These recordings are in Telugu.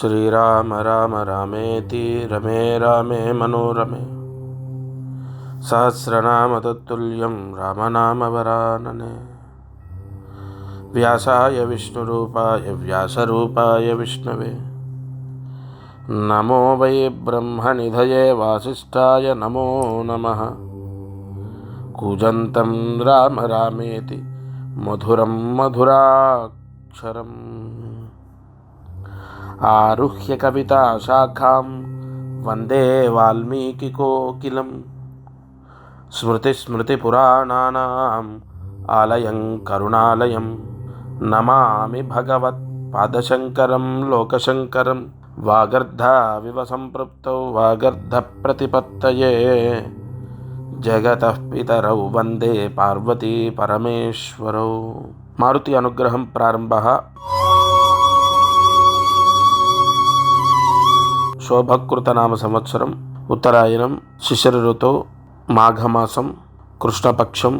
श्रीराम राम रामेति रमे रामे मनोरमे सहस्रनाम तत्तुल्यं रामनामवरानने। व्यासाय विष्णुरूपाय व्यासरूपाय विष्णवे नमो वै ब्रह्मनिधये वासिष्ठाय नमो नमः। कूजन्तं राम रामेति मधुरं मधुराक्षरम् आरुह्य कविता शाखां वन्दे वाल्मीकिकोकिलं स्मृतिस्मृतिपुराणानाम् आलयं करुणालयं नमामि भगवत्पादशङ्करं लोकशङ्करं। वागर्धाविव सम्पृक्तौ वागर्धप्रतिपत्तये जगतः पितरौ वन्दे पार्वती परमेश्वरौ। मारुति अनुग्रहं प्रारंभः। శోభకృతనామ సంవత్సరం ఉత్తరాయణం శిశిర ఋతువు మాఘమాసం కృష్ణపక్షం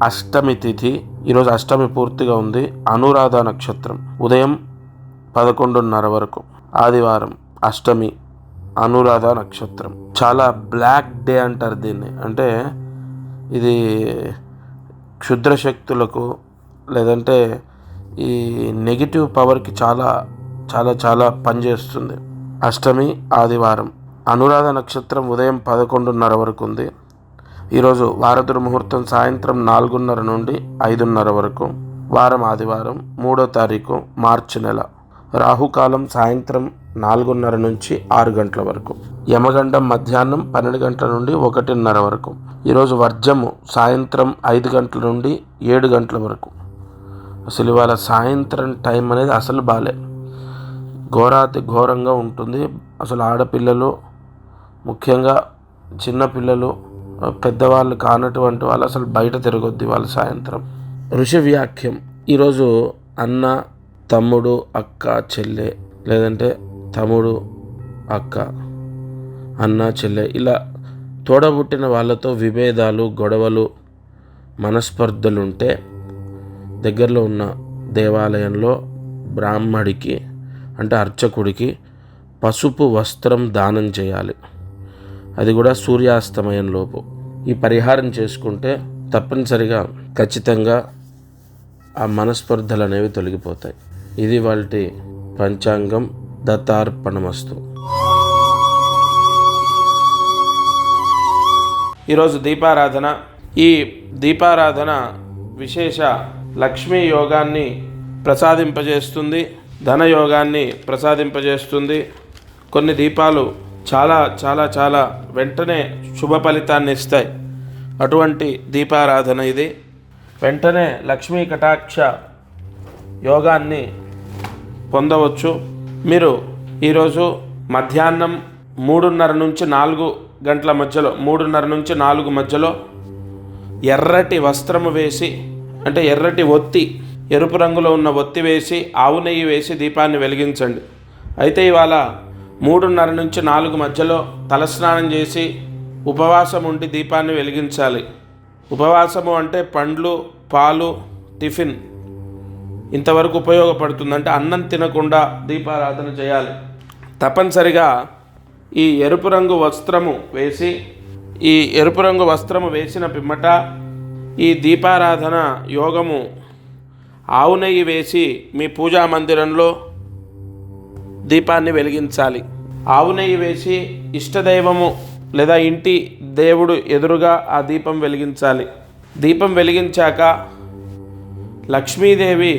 అష్టమి తిథి. ఈరోజు అష్టమి పూర్తిగా ఉంది. అనురాధ నక్షత్రం ఉదయం 11:30 వరకు. ఆదివారం అష్టమి అనురాధ నక్షత్రం. చాలా బ్లాక్ డే అంటారు దీన్ని. అంటే ఇది క్షుద్ర శక్తులకు లేదంటే ఈ నెగిటివ్ పవర్కి చాలా చాలా చాలా పనిచేస్తుంది. అష్టమి ఆదివారం. అనురాధ నక్షత్రం ఉదయం 11:30 వరకు ఉంది. ఈరోజు వారదుర్ ముహూర్తం సాయంత్రం 4:30 నుండి 5:30 వరకు. వారం ఆదివారం 3వ తారీఖు మార్చి నెల. రాహుకాలం సాయంత్రం 4:30 నుంచి 6 గంటల వరకు. యమగండం మధ్యాహ్నం 12 గంటల నుండి 1:30 వరకు. ఈరోజు వర్జము సాయంత్రం 5 గంటల నుండి 7 గంటల వరకు. అసలు ఇవాళ సాయంత్రం టైం అనేది అసలు బాలే, ఘోరాతి ఘోరంగా ఉంటుంది. అసలు ఆడపిల్లలు, ముఖ్యంగా చిన్నపిల్లలు, పెద్దవాళ్ళు కానటువంటి వాళ్ళు అసలు బయట తిరగొద్ది వాళ్ళ సాయంత్రం. ఋషి వ్యాఖ్యం. ఈరోజు అన్న, తమ్ముడు, అక్క, చెల్లె లేదంటే తమ్ముడు, అక్క, అన్న, చెల్లె ఇలా తోడబుట్టిన వాళ్ళతో విభేదాలు, గొడవలు, మనస్పర్ధలు ఉంటే దగ్గరలో ఉన్న దేవాలయంలో బ్రాహ్మడికి అంటే అర్చకుడికి పసుపు వస్త్రం దానం చేయాలి. అది కూడా సూర్యాస్తమయం లోపు. ఈ పరిహారం చేసుకుంటే తప్పనిసరిగా ఖచ్చితంగా ఆ మనస్పర్ధలు అనేవి తొలగిపోతాయి. ఇది వాటి పంచాంగం. దత్తార్పణమస్తు. ఈరోజు దీపారాధన. ఈ దీపారాధన విశేష లక్ష్మీ యోగాన్ని ప్రసాదింపజేస్తుంది, ధనయోగాన్ని ప్రసాదింపజేస్తుంది. కొన్ని దీపాలు చాలా చాలా చాలా వెంటనే శుభ ఫలితాన్ని ఇస్తాయి. అటువంటి దీపారాధన ఇది. వెంటనే లక్ష్మీ కటాక్ష యోగాన్ని పొందవచ్చు. మీరు ఈరోజు మధ్యాహ్నం 3:30 నుంచి 4 గంటల మధ్యలో, 3:30 నుంచి 4 మధ్యలో ఎర్రటి వస్త్రము వేసి, అంటే ఎర్రటి ఒత్తి, ఎరుపు రంగులో ఉన్న ఒత్తి వేసి, ఆవు నెయ్యి వేసి దీపాన్ని వెలిగించండి. అయితే ఇవాళ 3:30 నుంచి 4 మధ్యలో తలస్నానం చేసి ఉపవాసం ఉండి దీపాన్ని వెలిగించాలి. ఉపవాసము అంటే పండ్లు, పాలు, టిఫిన్ ఇంతవరకు ఉపయోగపడుతుంది. అంటే అన్నం తినకుండా దీపారాధన చేయాలి. తప్పనిసరిగా ఈ ఎరుపు రంగు వస్త్రము వేసి, ఈ ఎరుపు రంగు వస్త్రము వేసిన పిమ్మట ఈ దీపారాధన యోగము ఆవు నెయ్యి వేసి మీ పూజా మందిరంలో దీపాన్ని వెలిగించాలి. ఆవు నెయ్యి వేసి ఇష్టదైవము లేదా ఇంటి దేవుడు ఎదురుగా ఆ దీపం వెలిగించాలి. దీపం వెలిగించాక లక్ష్మీదేవి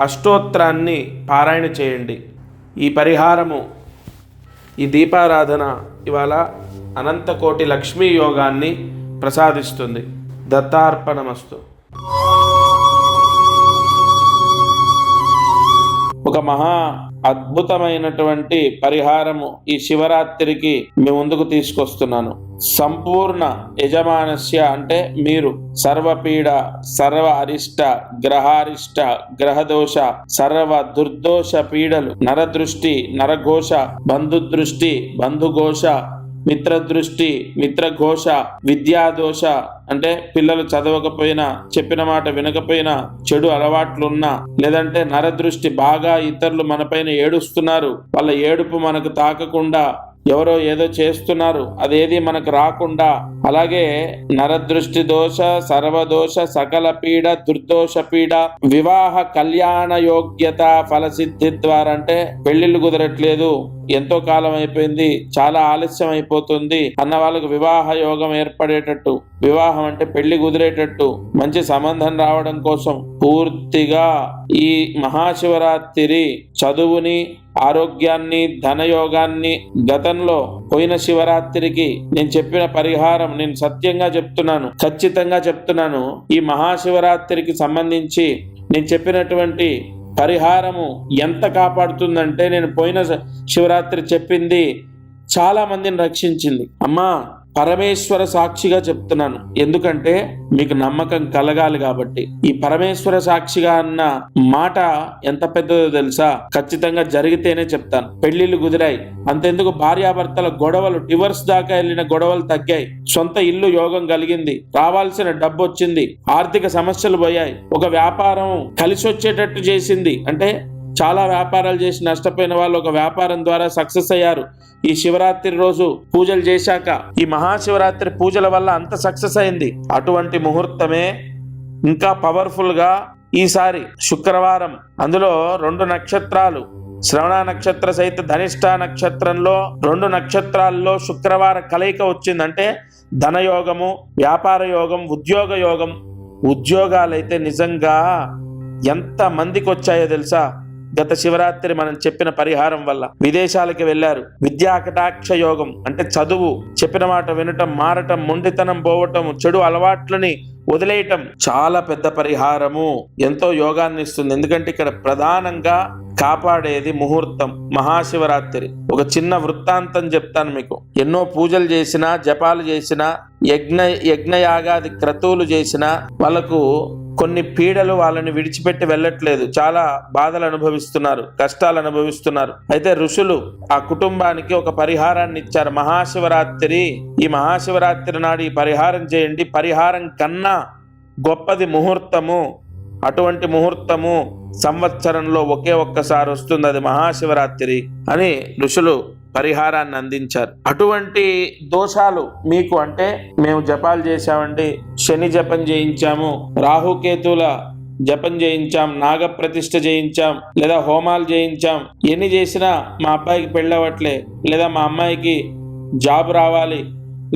అష్టోత్తరాన్ని పారాయణ చేయండి. ఈ పరిహారము, ఈ దీపారాధన ఇవాళ అనంతకోటి లక్ష్మీ యోగాన్ని ప్రసాదిస్తుంది. దత్తార్పణమస్తు. ఒక మహా అద్భుతమైనటువంటి పరిహారము ఈ శివరాత్రికి మీ ముందుకు తీసుకొస్తున్నాను. సంపూర్ణ యజమానస్య అంటే మీరు సర్వపీడ, సర్వ అరిష్ట, గ్రహారిష్ట, గ్రహదోష, సర్వ దుర్దోష పీడలు, నరదృష్టి, నరఘోష, బంధుదృష్టి, బంధుఘోష, మిత్రదృష్టి, మిత్రఘోష, విద్యాదోష అంటే పిల్లలు చదవకపోయినా, చెప్పిన మాట వినకపోయినా, చెడు అలవాట్లున్నా, లేదంటే నరదృష్టి, బాగా ఇతరులు మనపైన ఏడుస్తున్నారు, వాళ్ళ ఏడుపు మనకు తాకకుండా ఎవరో ఏదో చేస్తున్నారు, అదేది మనకు రాకుండా, అలాగే నరదృష్టి దోష, సర్వదోష, సకల పీడ, దుర్దోష పీడ, వివాహ కళ్యాణ యోగ్యత ఫలసిద్ధి ద్వారా అంటే పెళ్లిళ్ళు కుదరట్లేదు, ఎంతో కాలం అయిపోయింది, చాలా ఆలస్యం అయిపోతుంది అన్న వాళ్ళకు వివాహ యోగం ఏర్పడేటట్టు, వివాహం అంటే పెళ్లి కుదిరేటట్టు, మంచి సంబంధం రావడం కోసం పూర్తిగా ఈ మహాశివరాత్రి చదువుని, ఆరోగ్యాన్ని, ధనయోగాన్ని, గతంలో పోయిన శివరాత్రికి నేను చెప్పిన పరిహారం నేను సత్యంగా చెప్తున్నాను, ఖచ్చితంగా చెప్తున్నాను. ఈ మహాశివరాత్రికి సంబంధించి నేను చెప్పినటువంటి పరిహారము ఎంత కాపాడుతుందంటే, నేను పోయిన శివరాత్రి చెప్పింది చాలా మందిని రక్షించింది. అమ్మా పరమేశ్వర సాక్షిగా చెప్తున్నాను, ఎందుకంటే మీకు నమ్మకం కలగాలి కాబట్టి. ఈ పరమేశ్వర సాక్షిగా అన్న మాట ఎంత పెద్దదో తెలుసా? ఖచ్చితంగా జరిగితేనే చెప్తాను. పెళ్లిళ్ళు కుదిరాయి, అంతెందుకు భార్యాభర్తల గొడవలు, డివర్స్ దాకా వెళ్ళిన గొడవలు తగ్గాయి, సొంత ఇల్లు యోగం కలిగింది, రావాల్సిన డబ్బు వచ్చింది, ఆర్థిక సమస్యలు పోయాయి, ఒక వ్యాపారం కలిసి వచ్చేటట్టు చేసింది. అంటే చాలా వ్యాపారాలు చేసి నష్టపోయిన వాళ్ళు ఒక వ్యాపారం ద్వారా సక్సెస్ అయ్యారు ఈ శివరాత్రి రోజు పూజలు చేశాక. ఈ మహాశివరాత్రి పూజల వల్ల అంత సక్సెస్ అయింది. అటువంటి ముహూర్తమే ఇంకా పవర్ఫుల్ గా ఈసారి శుక్రవారం, అందులో 2 నక్షత్రాలు, శ్రవణ నక్షత్ర సహిత ధనిష్ట నక్షత్రంలో 2 నక్షత్రాల్లో శుక్రవార కలయిక వచ్చిందంటే ధనయోగము, వ్యాపార యోగం, ఉద్యోగ యోగం. ఉద్యోగాలైతే నిజంగా ఎంత మందికి వచ్చాయో తెలుసా? గత శివరాత్రి మనం చెప్పిన పరిహారం వల్ల విదేశాలకి వెళ్ళారు. విద్యా కటాక్ష యోగం అంటే చదువు, చెప్పిన మాట వినటం, మారటం, మొండితనం పోవటం, చెడు అలవాట్లని వదిలేయటం చాలా పెద్ద పరిహారము, ఎంతో యోగాన్ని ఇస్తుంది. ఎందుకంటే ఇక్కడ ప్రధానంగా కాపాడేది ముహూర్తం. మహాశివరాత్రి ఒక చిన్న వృత్తాంతం చెప్తాను మీకు. ఎన్నో పూజలు చేసినా, జపాలు చేసినా, యజ్ఞయాగాది క్రతువులు చేసినా వాళ్ళకు కొన్ని పీడలు వాళ్ళని విడిచిపెట్టి వెళ్ళట్లేదు, చాలా బాధలు అనుభవిస్తున్నారు, కష్టాలు అనుభవిస్తున్నారు. అయితే ఋషులు ఆ కుటుంబానికి ఒక పరిహారాన్ని ఇచ్చారు. మహాశివరాత్రి, ఈ మహాశివరాత్రి నాడు ఈ పరిహారం చేయండి, పరిహారం కన్నా గొప్పది ముహూర్తము. అటువంటి ముహూర్తము సంవత్సరంలో ఒకే ఒక్కసారి వస్తుంది, అది మహాశివరాత్రి అని ఋషులు పరిహారాన్ని అందించారు. అటువంటి దోషాలు మీకు అంటే మేము జపాలు చేశామండి, శని జపం చేయించాము, రాహుకేతుల జపం చేయించాం, నాగప్రతిష్ఠ చేయించాం, లేదా హోమాలు చేయించాం, ఎన్ని చేసినా మా అబ్బాయికి పెళ్ళవట్లే, లేదా మా అమ్మాయికి జాబ్ రావాలి,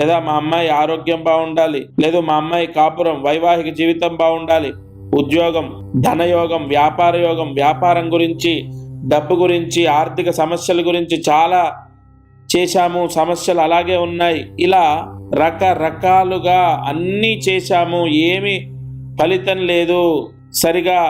లేదా మా అమ్మాయి ఆరోగ్యం బాగుండాలి, లేదా మా అమ్మాయి కాపురం వైవాహిక జీవితం బాగుండాలి, ఉద్యోగం, ధనయోగం, వ్యాపార యోగం, వ్యాపారం గురించి, డబ్బు గురించి, ఆర్థిక సమస్యల గురించి చాలా చేశాము, సమస్యలు అలాగే ఉన్నాయి. ఇలా రకరకాలుగా అన్నీ చేశాము, ఏమి ఫలితం లేదు, సరిగా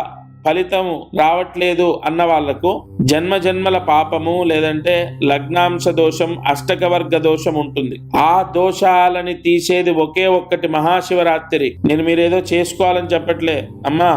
ఫలితము రావట్లేదు అన్న వాళ్లకు జన్మ జన్మల పాపము, లేదంటే లగ్నాంశ దోషం, అష్టకవర్గ దోషం ఉంటుంది. ఆ దోషాలని తీసేది ఒకే ఒక్కటి మహాశివరాత్రి. నేను మీరేదో చేసుకోవాలని చెప్పట్లే అమ్మా,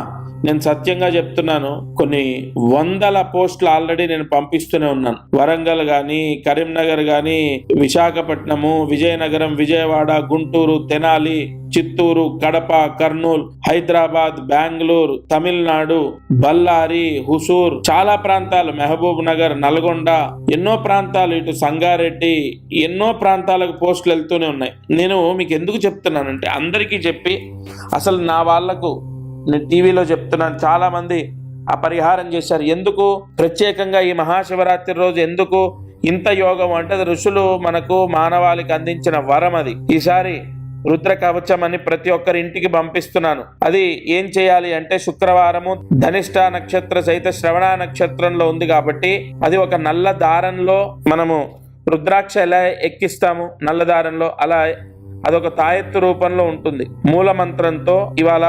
నేను సత్యంగా చెప్తున్నాను. కొన్ని 100 పోస్టులు ఆల్రెడీ నేను పంపిస్తూనే ఉన్నాను. వరంగల్ కానీ, కరీంనగర్ కానీ, విశాఖపట్నము, విజయనగరం, విజయవాడ, గుంటూరు, తెనాలి, చిత్తూరు, కడప, కర్నూలు, హైదరాబాద్, బెంగళూరు, తమిళనాడు, బళ్ళారి, హుసూర్, చాలా ప్రాంతాలు, మహబూబ్ నగర్, నల్గొండ, ఎన్నో ప్రాంతాలు, ఇటు సంగారెడ్డి, ఎన్నో ప్రాంతాలకు పోస్టులు వెళ్తూనే ఉన్నాయి. నేను మీకు ఎందుకు చెప్తున్నానంటే అందరికీ చెప్పి, అసలు నా వాళ్లకు నేను టీవీలో చెప్తున్నాను, చాలా మంది ఆ పరిహారం చేశారు. ఎందుకు ప్రత్యేకంగా ఈ మహాశివరాత్రి రోజు ఎందుకు ఇంత యోగం అంటే ఋషులు మనకు మానవాళికి అందించిన వరం అది. ఈసారి రుద్ర కవచం అని ప్రతి ఒక్కరి ఇంటికి పంపిస్తున్నాను. అది ఏం చేయాలి అంటే శుక్రవారము ధనిష్ట నక్షత్ర సహిత శ్రవణ నక్షత్రంలో ఉంది కాబట్టి అది ఒక నల్ల దారంలో మనము రుద్రాక్ష ఎలా ఎక్కిస్తాము నల్ల దారంలో, అలా అదొక తాయెత్తు రూపంలో ఉంటుంది. మూల మంత్రంతో ఇవాళ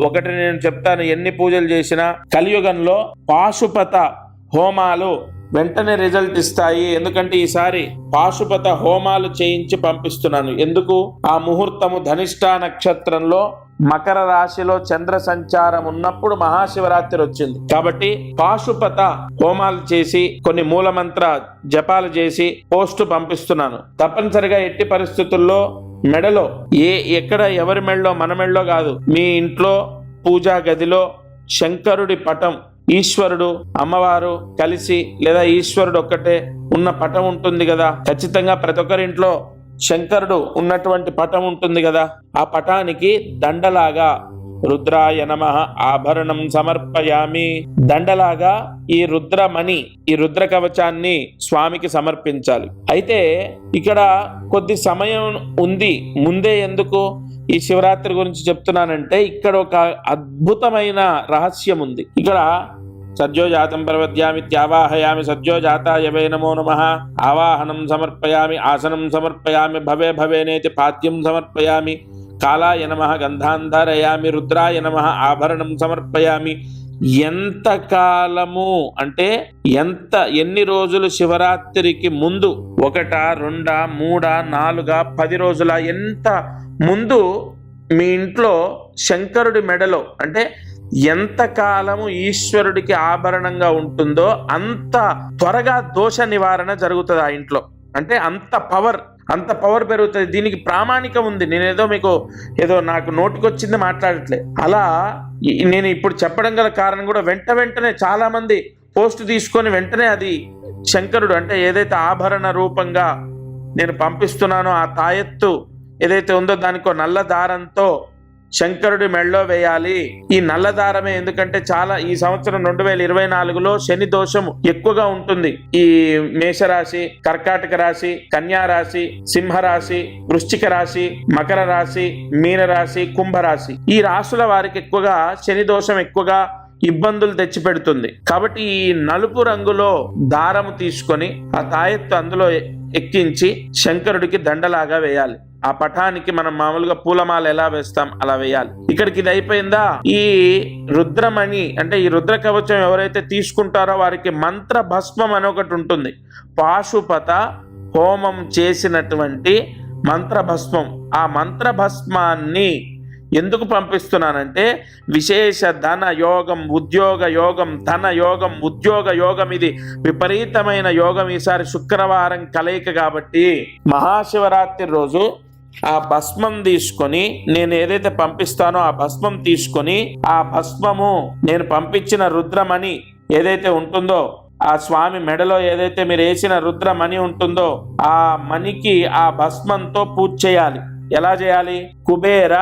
ఒకటి నేను చెప్తాను, ఎన్ని పూజలు చేసినా కలియుగంలో పాశుపత హోమాలు వెంటనే రిజల్ట్ ఇస్తాయి. ఎందుకంటే ఈసారి పాశుపత హోమాలు చేయించి పంపిస్తున్నాను. ఎందుకు? ఆ ముహూర్తము ధనిష్ట నక్షత్రంలో మకర రాశిలో చంద్ర సంచారం ఉన్నప్పుడు మహాశివరాత్రి వచ్చింది. కాబట్టి పాశుపత హోమాలు చేసి కొన్ని మూలమంత్ర జపాలు చేసి పోస్టు పంపిస్తున్నాను. తప్పనిసరిగా ఎట్టి పరిస్థితుల్లో మెడలో ఎక్కడ ఎవరి మెడలో, మన మెడలో కాదు, మీ ఇంట్లో పూజా గదిలో శంకరుడి పటం, ఈశ్వరుడు అమ్మవారు కలిసి లేదా ఈశ్వరుడు ఒక్కటే ఉన్న పటం ఉంటుంది కదా, ఖచ్చితంగా ప్రతి ఒక్కరింట్లో శంకరుడు ఉన్నటువంటి పటం ఉంటుంది కదా, ఆ పటానికి దండలాగా రుద్రాయ నమః ఆభరణం సమర్పయామి, దండలాగా ఈ రుద్రమణి, ఈ రుద్ర కవచాన్ని స్వామికి సమర్పించాలి. అయితే ఇక్కడ కొద్ది సమయం ఉంది, ముందే ఎందుకు ఈ శివరాత్రి గురించి చెప్తున్నానంటే ఇక్కడ ఒక అద్భుతమైన రహస్యం ఉంది. ఇక్కడ సద్యోజాతం ప్రవద్యామి త్యావాహయామి సద్యోజాతాయ వై నమో నమః ఆవాహనం సమర్పయామి ఆసనం సమర్పయామి భవే భవేనేతి పాద్యం సమర్పయామి కాలాయ నమః గంధాంధారయామి రుద్రాయ నమః ఆభరణం సమర్పయామి. ఎంత కాలము అంటే ఎన్ని రోజులు శివరాత్రికి ముందు, 1, 2, 3, 4, 10 రోజుల ఎంత ముందు మీ ఇంట్లో శంకరుడి మెడలో అంటే ఎంత కాలము ఈశ్వరుడికి ఆభరణంగా ఉంటుందో అంత త్వరగా దోష నివారణ జరుగుతుంది ఆ ఇంట్లో. అంటే అంత పవర్ పెరుగుతుంది. దీనికి ప్రామాణికం ఉంది. నేనేదో మీకు నాకు నోటికొచ్చింది మాట్లాడట్లే. అలా నేను ఇప్పుడు చెప్పడం గల కారణం కూడా వెంటనే చాలా మంది పోస్ట్ తీసుకొని వెంటనే అది శంకరుడు అంటే ఏదైతే ఆభరణ రూపంగా నేను పంపిస్తున్నానో ఆ తాయెత్తు ఏదైతే ఉందో దానికో నల్ల దారంతో శంకరుడి మెడలో వేయాలి. ఈ నల్ల దారమే ఎందుకంటే చాలా ఈ సంవత్సరం 2024లో శని దోషం ఎక్కువగా ఉంటుంది. ఈ మేషరాశి, కర్కాటక రాశి, కన్యా రాశి, సింహరాశి, వృశ్చిక రాశి, మకర రాశి, మీనరాశి, కుంభరాశి, ఈ రాశుల వారికి ఎక్కువగా శని దోషం ఎక్కువగా ఇబ్బందులు తెచ్చిపెడుతుంది. కాబట్టి ఈ నలుపు రంగులో దారము తీసుకొని ఆ తాయెత్తు అందులో ఎక్కించి శంకరుడికి దండలాగా వేయాలి. ఆ పటానికి మనం మామూలుగా పూలమాల ఎలా వేస్తాం అలా వేయాలి. ఇక్కడికి ఇది అయిపోయిందా, ఈ రుద్రమణి అంటే ఈ రుద్ర కవచం ఎవరైతే తీసుకుంటారో వారికి మంత్ర భస్మం అని ఒకటి ఉంటుంది. పాశుపత హోమం చేసినటువంటి మంత్ర భస్మం. ఆ మంత్ర భస్మాన్ని ఎందుకు పంపిస్తున్నానంటే విశేష ధన యోగం, ఉద్యోగ యోగం, ధన యోగం, ఉద్యోగ యోగం, ఇది విపరీతమైన యోగం ఈసారి శుక్రవారం కలయిక. కాబట్టి మహాశివరాత్రి రోజు ఆ భస్మం తీసుకొని నేను ఏదైతే పంపిస్తానో ఆ భస్మం తీసుకొని ఆ భస్మము నేను పంపించిన రుద్రమణి ఏదైతే ఉంటుందో ఆ స్వామి మెడలో ఏదైతే మీరు వేసిన రుద్రమణి ఉంటుందో ఆ మణికి ఆ భస్మంతో పూజ చేయాలి. ఎలా చేయాలి? కుబేర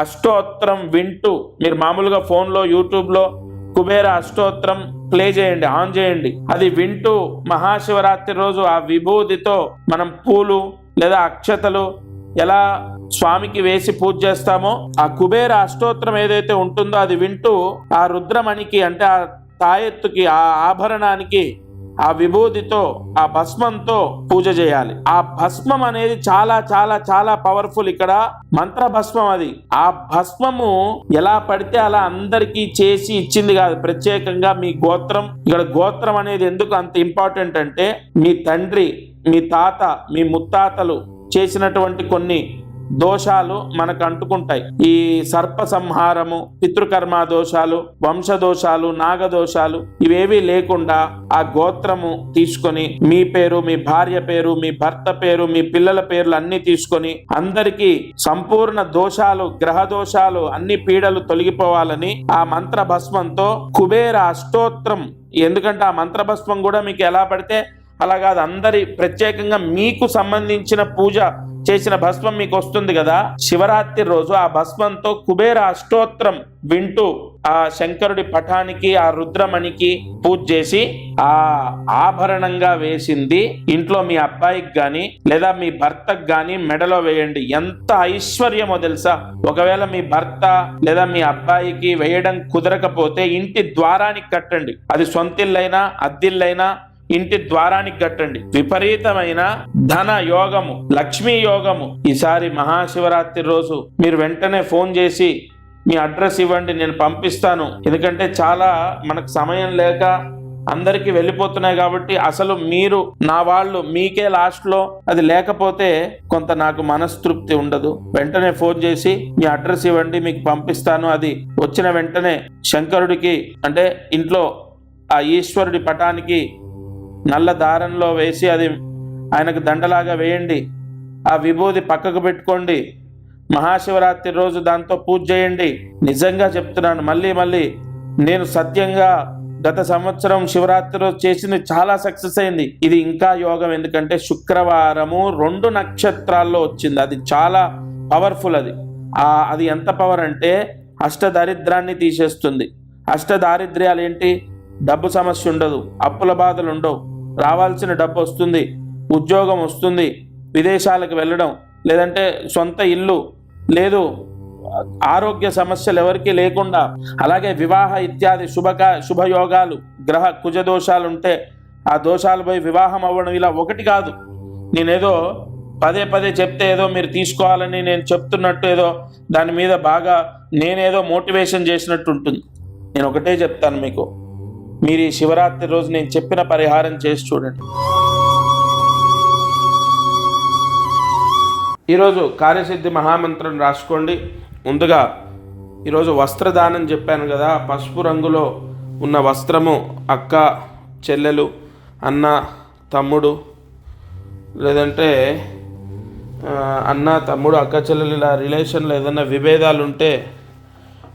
అష్టోత్తరం వింటూ, మీరు మామూలుగా ఫోన్లో యూట్యూబ్లో కుబేర అష్టోత్తరం ప్లే చేయండి, ఆన్ చేయండి. అది వింటూ మహాశివరాత్రి రోజు ఆ విభూతితో మనం పూలు లేదా అక్షతలు ఎలా స్వామికి వేసి పూజ చేస్తామో ఆ కుబేర అష్టోత్తరం ఏదైతే ఉంటుందో అది వింటూ ఆ రుద్రమణికి అంటే ఆ తాయెత్తుకి ఆ ఆభరణానికి ఆ విభూతితో ఆ భస్మంతో పూజ చేయాలి. ఆ భస్మం అనేది చాలా చాలా చాలా పవర్ఫుల్. ఇక్కడ మంత్ర భస్మం. అది ఆ భస్మము ఎలా పడితే అలా అందరికీ చేసి ఇచ్చింది కాదు, ప్రత్యేకంగా మీ గోత్రం. ఇక్కడ గోత్రం అనేది ఎందుకు అంత ఇంపార్టెంట్ అంటే మీ తండ్రి, మీ తాత, మీ ముత్తాతలు చేసినటువంటి కొన్ని దోషాలు మనకు అంటుకుంటాయి. ఈ సర్ప సంహారము, పితృకర్మ దోషాలు, వంశదోషాలు, నాగదోషాలు ఇవేవి లేకుండా ఆ గోత్రము తీసుకొని మీ పేరు, మీ భార్య పేరు, మీ భర్త పేరు, మీ పిల్లల పేర్లు అన్ని తీసుకొని అందరికీ సంపూర్ణ దోషాలు, గ్రహ దోషాలు, అన్ని పీడలు తొలగిపోవాలని ఆ మంత్ర భస్మంతో కుబేర అష్టోత్తరం. ఎందుకంటే ఆ మంత్ర భస్మం కూడా మీకు ఎలా పడితే అలా కాదు, అందరి ప్రత్యేకంగా మీకు సంబంధించిన పూజ చేసిన భస్మం మీకు వస్తుంది కదా. శివరాత్రి రోజు ఆ భస్మంతో కుబేర అష్టోత్తరం వింటూ ఆ శంకరుడి పటానికి ఆ రుద్రమణికి పూజ చేసి ఆ ఆభరణంగా వేసింది ఇంట్లో మీ అబ్బాయికి గాని లేదా మీ భర్తకు గాని మెడలో వేయండి. ఎంత ఐశ్వర్యమో తెలుసా. ఒకవేళ మీ భర్త లేదా మీ అబ్బాయికి వేయడం కుదరకపోతే ఇంటి ద్వారానికి కట్టండి. అది సొంతిల్లైనా అద్దిల్లైనా ఇంటి ద్వారానికి కట్టండి. విపరీతమైన ధన యోగము, లక్ష్మీ యోగము. ఈసారి మహాశివరాత్రి రోజు మీరు వెంటనే ఫోన్ చేసి మీ అడ్రస్ ఇవ్వండి, నేను పంపిస్తాను. ఎందుకంటే చాలా మనకు సమయం లేక అందరికీ వెళ్ళిపోతున్నాయి కాబట్టి అసలు మీరు నా వాళ్ళు మీకే లాస్ట్లో అది లేకపోతే కొంత నాకు మనస్తృప్తి ఉండదు. వెంటనే ఫోన్ చేసి మీ అడ్రస్ ఇవ్వండి, మీకు పంపిస్తాను. అది వచ్చిన వెంటనే శంకరుడికి అంటే ఇంట్లో ఆ ఈశ్వరుడి పటానికి నల్ల దారంలో వేసి అది ఆయనకు దండలాగా వేయండి. ఆ విభూది పక్కకు పెట్టుకోండి. మహాశివరాత్రి రోజు దాంతో పూజ చేయండి. నిజంగా చెప్తున్నాను, మళ్ళీ నేను సత్యంగా గత సంవత్సరం శివరాత్రి రోజు చేసింది చాలా సక్సెస్ అయింది. ఇది ఇంకా యోగం, ఎందుకంటే శుక్రవారము 2 నక్షత్రాల్లో వచ్చింది. అది చాలా పవర్ఫుల్. అది ఎంత పవర్ అంటే అష్టదారిద్రాన్ని తీసేస్తుంది. అష్టదారిద్ర్యాలు ఏంటి? డబ్బు సమస్య ఉండదు, అప్పుల బాధలు ఉండవు, రావాల్సిన డబ్బు వస్తుంది, ఉద్యోగం వస్తుంది, విదేశాలకు వెళ్ళడం, లేదంటే సొంత ఇల్లు లేదు, ఆరోగ్య సమస్యలు ఎవరికి లేకుండా, అలాగే వివాహ ఇత్యాది శుభయోగాలు, గ్రహ కుజ దోషాలు ఉంటే ఆ దోషాలు పోయి వివాహం అవ్వడం. ఇలా ఒకటి కాదు, నేనేదో పదే చెప్తే ఏదో మీరు తీసుకోవాలని నేను చెప్తున్నట్టు ఏదో దాని మీద బాగా నేనేదో మోటివేషన్ చేసినట్టు ఉంటుంది. నేను ఒకటే చెప్తాను మీకు, మీరు ఈ శివరాత్రి రోజు నేను చెప్పిన పరిహారం చేసి చూడండి. ఈరోజు కార్యసిద్ధి మహామంత్రం రాసుకోండి. ముందుగా ఈరోజు వస్త్రదానం చెప్పాను కదా, పసుపు రంగులో ఉన్న వస్త్రము అక్క చెల్లెలు అన్న తమ్ముడు, లేదంటే అన్న తమ్ముడు అక్క చెల్లెలు ఇలా రిలేషన్లో ఏదైనా విభేదాలు ఉంటే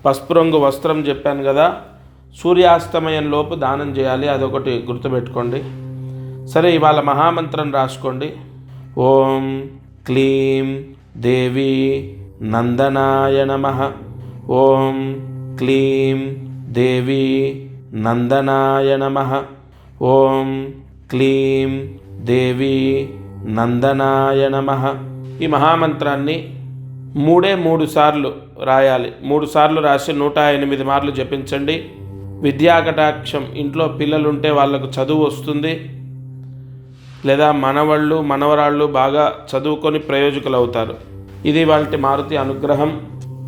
పసుపు రంగు వస్త్రం చెప్పాను కదా, సూర్యాస్తమయం లోపు దానం చేయాలి. అదొకటి గుర్తుపెట్టుకోండి. సరే, ఇవాళ మహామంత్రం రాసుకోండి. ఓం క్లీం దేవి నందనాయ నమః. ఓం క్లీం దేవి నందనాయ నమః. ఓం క్లీం దేవి నందనాయ నమః. ఈ మహామంత్రాన్ని 3 సార్లు రాయాలి. 3 సార్లు రాసి 108 మార్లు జపించండి. విద్యాకటాక్షం, ఇంట్లో పిల్లలుంటే వాళ్ళకు చదువు వస్తుంది, లేదా మనవళ్ళు మనవరాళ్ళు బాగా చదువుకొని ప్రయోజకులు అవుతారు. ఇది వాళ్ళ మారుతి అనుగ్రహం.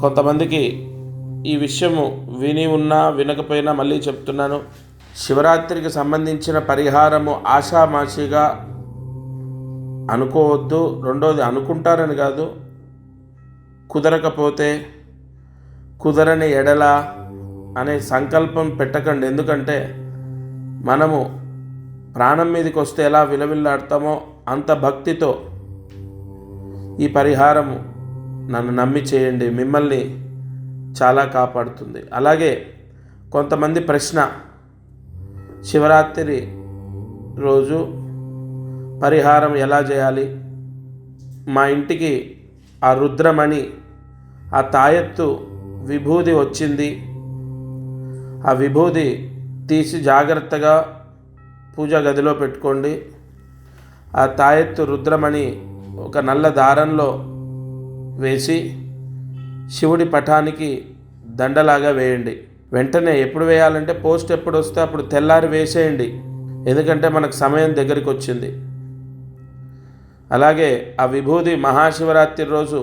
కొంతమందికి ఈ విషయము విని ఉన్నా వినకపోయినా మళ్ళీ చెప్తున్నాను, శివరాత్రికి సంబంధించిన పరిహారము ఆషామాషిగా అనుకోవద్దు. రెండోది, అనుకుంటారని కాదు, కుదరకపోతే కుదరని ఎడల అనే సంకల్పం పెట్టకండి. ఎందుకంటే మనము ప్రాణం మీదకి వస్తే ఎలా విలవిల్లాడతామో అంత భక్తితో ఈ పరిహారము నన్ను నమ్మి చేయండి, మిమ్మల్ని చాలా కాపాడుతుంది. అలాగే కొంతమంది ప్రశ్న, శివరాత్రి రోజు పరిహారం ఎలా చేయాలి? మా ఇంటికి ఆ రుద్రమణి, ఆ తాయెత్తు విభూది వచ్చింది, ఆ విభూది తీసి జాగ్రత్తగా పూజా గదిలో పెట్టుకోండి. ఆ తాయెత్తు రుద్రమణి ఒక నల్ల దారంలో వేసి శివుడి పటానికి దండలాగా వేయండి. వెంటనే ఎప్పుడు వేయాలంటే పోస్ట్ ఎప్పుడు వస్తే అప్పుడు తెల్లారి వేసేయండి, ఎందుకంటే మనకు సమయం దగ్గరికి వచ్చింది. అలాగే ఆ విభూది మహాశివరాత్రి రోజు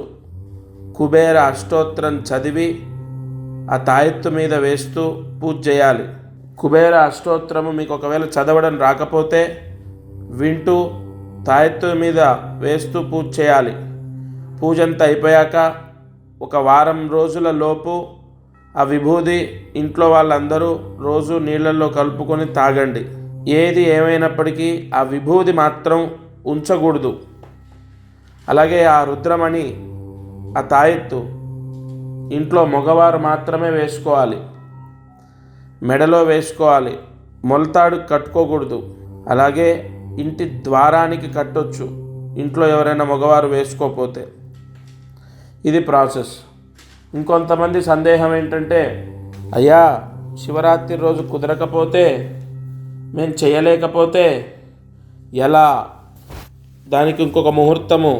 కుబేర అష్టోత్తరం చదివి ఆ తాయెత్తు మీద వేస్తూ పూజ చేయాలి. కుబేర అష్టోత్తరము మీకు ఒకవేళ చదవడం రాకపోతే వింటూ తాయెత్తు మీద వేస్తూ పూజ చేయాలి. పూజ అంతా అయిపోయాక ఒక వారం రోజుల లోపు ఆ విభూది ఇంట్లో వాళ్ళందరూ రోజు నీళ్ళల్లో కలుపుకొని తాగండి. ఏది ఏమైనప్పటికీ ఆ విభూది మాత్రం ఉంచకూడదు. అలాగే ఆ రుద్రమణి, ఆ తాయెత్తు ఇంట్లో మగవారు మాత్రమే వేసుకోవాలి, మెడలో వేసుకోవాలి, మొలతాడు కట్టుకోకూడదు. అలాగే ఇంటి ద్వారానికి కట్టొచ్చు, ఇంట్లో ఎవరైనా మగవారు వేసుకోకపోతే. ఇది ప్రాసెస్. ఇంకొంతమంది సందేహం ఏంటంటే, అయ్యా శివరాత్రి రోజు కుదరకపోతే, మేము చేయలేకపోతే ఎలా? దానికి ఇంకొక ముహూర్తము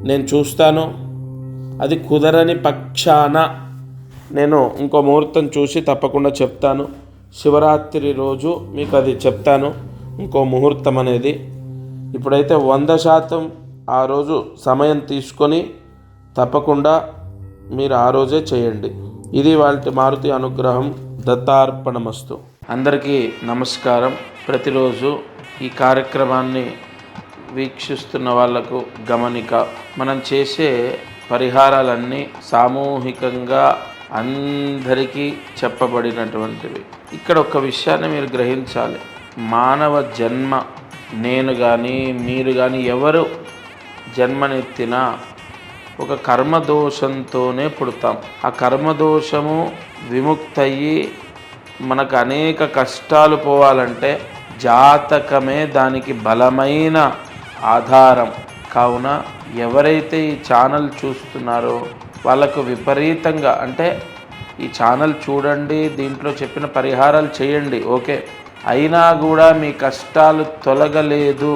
నేను చూస్తాను, అది కుదరని పక్షాన నేను ఇంకో ముహూర్తం చూసి తప్పకుండా చెప్తాను. శివరాత్రి రోజు మీకు అది చెప్తాను, ఇంకో ముహూర్తం అనేది. ఇప్పుడైతే 100% ఆ రోజు సమయం తీసుకొని తప్పకుండా మీరు ఆ రోజే చేయండి. ఇది వాళ్ళ మారుతి అనుగ్రహం. దత్తార్పణమస్తు. అందరికీ నమస్కారం. ప్రతిరోజు ఈ కార్యక్రమాన్ని వీక్షిస్తున్న వాళ్లకు గమనిక, మనం చేసే పరిహారాలన్నీ సామూహికంగా అందరికీ చెప్పబడినటువంటివి. ఇక్కడ ఒక విషయాన్ని మీరు గ్రహించాలి. మానవ జన్మ, నేను కానీ మీరు కానీ ఎవరు జన్మనెత్తినా ఒక కర్మదోషంతోనే పుడతాం. ఆ కర్మదోషము విముక్తయ్యి మనకు అనేక కష్టాలు పోవాలంటే జాతకమే దానికి బలమైన ఆధారం. కావున ఎవరైతే ఈ ఛానల్ చూస్తున్నారో వాళ్ళకు విపరీతంగా, అంటే ఈ ఛానల్ చూడండి, దీంట్లో చెప్పిన పరిహారాలు చేయండి, ఓకే, అయినా కూడా మీ కష్టాలు తొలగలేదు,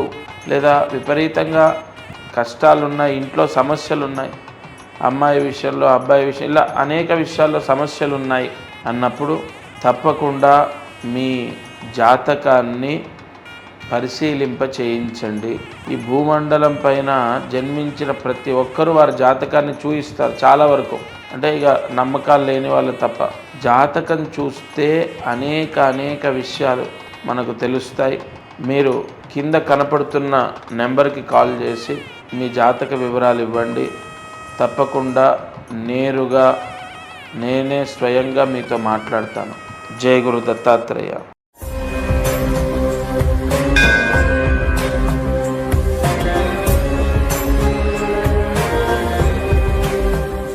లేదా విపరీతంగా కష్టాలున్నాయి, ఇంట్లో సమస్యలు ఉన్నాయి, అమ్మాయి విషయంలో అబ్బాయి విషయం, ఇలా అనేక విషయాల్లో సమస్యలు ఉన్నాయి అన్నప్పుడు తప్పకుండా మీ జాతకాన్ని పరిశీలింప చేయించండి. ఈ భూమండలం పైన జన్మించిన ప్రతి ఒక్కరూ వారి జాతకాన్ని చూయిస్తారు. చాలా వరకు, అంటే ఇక నమ్మకాలు లేని వాళ్ళు తప్ప. జాతకం చూస్తే అనేక విషయాలు మనకు తెలుస్తాయి. మీరు కింద కనపడుతున్న నెంబర్కి కాల్ చేసి మీ జాతక వివరాలు ఇవ్వండి. తప్పకుండా నేరుగా నేనే స్వయంగా మీతో మాట్లాడతాను. జై గురు దత్తాత్రేయ.